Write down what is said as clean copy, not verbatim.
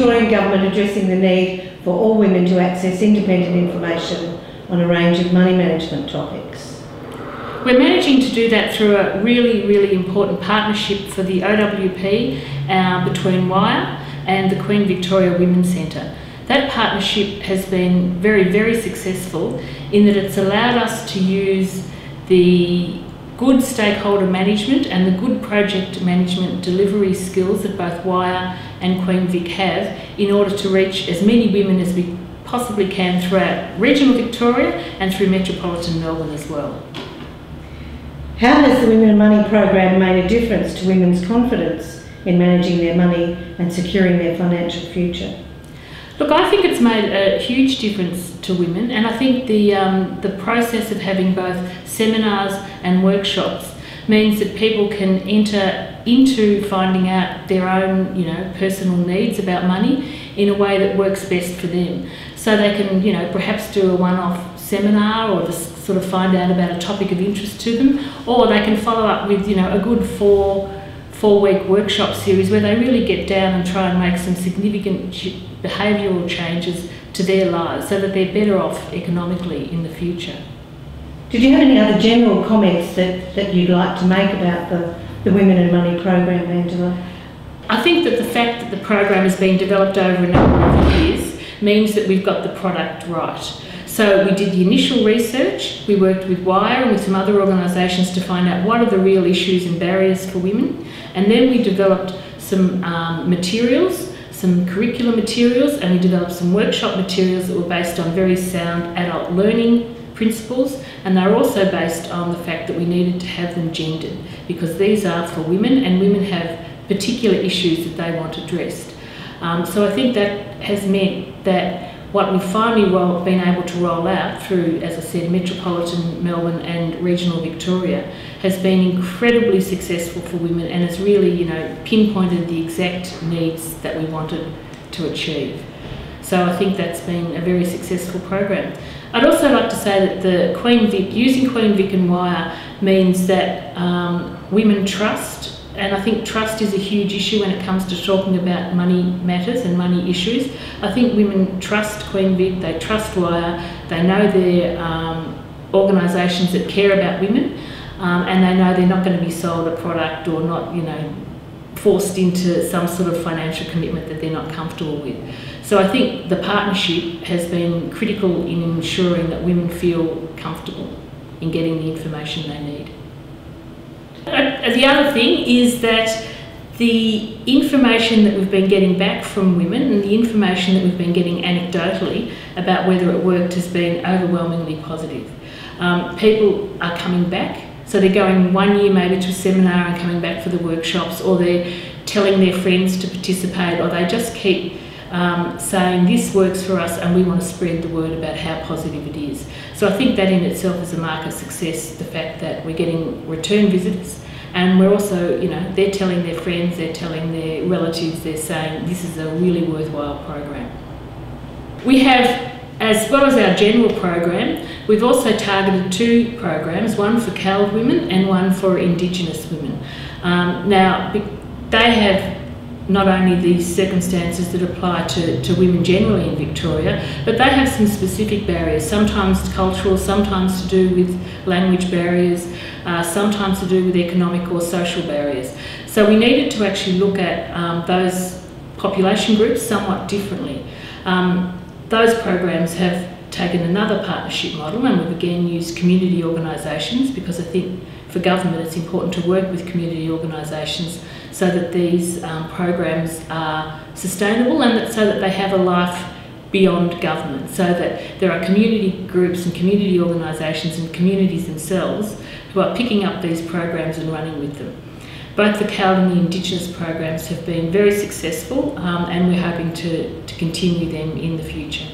Victorian Government addressing the need for all women to access independent information on a range of money management topics? We're managing to do that through a really important partnership for the OWP between Wire and the Queen Victoria Women's Centre. That partnership has been very successful in that it's allowed us to use the good stakeholder management and the good project management delivery skills that both Wire and Queen Vic have in order to reach as many women as we possibly can throughout regional Victoria and through metropolitan Melbourne as well. How has the Women and Money program made a difference to women's confidence in managing their money and securing their financial future? Look, I think it's made a huge difference to women, and I think the process of having both seminars and workshops means that people can enter into finding out their own, personal needs about money in a way that works best for them. So they can, perhaps do a one-off seminar or just sort of find out about a topic of interest to them, or they can follow up with, a good four-week workshop series where they really get down and try and make some significant behavioural changes to their lives so that they're better off economically in the future. Did you have any other general comments that you'd like to make about the Women and Money program, Angela? I think that the fact that the program has been developed over a number of years means that we've got the product right. So we did the initial research, we worked with Wire and with some other organisations to find out what are the real issues and barriers for women, and then we developed some materials, some curriculum materials, and we developed some workshop materials that were based on very sound adult learning principles, and they're also based on the fact that we needed to have them gendered because these are for women and women have particular issues that they want addressed. So I think that has meant that what we've finally been able to roll out through, as I said, metropolitan Melbourne and regional Victoria has been incredibly successful for women and has really, pinpointed the exact needs that we wanted to achieve. So I think that's been a very successful program. I'd also like to say that using Queen Vic and Wire means that women trust, and I think trust is a huge issue when it comes to talking about money matters and money issues. I think women trust Queen Vic, they trust Wire, they know they're organisations that care about women, and they know they're not going to be sold a product or not, forced into some sort of financial commitment that they're not comfortable with. So I think the partnership has been critical in ensuring that women feel comfortable in getting the information they need. The other thing is that the information that we've been getting back from women and the information that we've been getting anecdotally about whether it worked has been overwhelmingly positive. People are coming back, so they're going 1 year maybe to a seminar and coming back for the workshops, or they're telling their friends to participate, or they just keep saying this works for us and we want to spread the word about how positive it is. So I think that in itself is a mark of success, the fact that we're getting return visitors, and we're also, they're telling their friends, they're telling their relatives, they're saying this is a really worthwhile program. We have, as well as our general program, we've also targeted 2 programs, one for CALD women and one for Indigenous women. Now, they have not only these circumstances that apply to women generally in Victoria, but they have some specific barriers, sometimes cultural, sometimes to do with language barriers, sometimes to do with economic or social barriers. So we needed to actually look at those population groups somewhat differently. Those programs have taken another partnership model, and we've again used community organisations because I think for government it's important to work with community organisations so that these programs are sustainable and so that they have a life beyond government, so that there are community groups and community organisations and communities themselves who are picking up these programs and running with them. Both the CALD and the Indigenous programs have been very successful, and we're hoping to continue them in the future.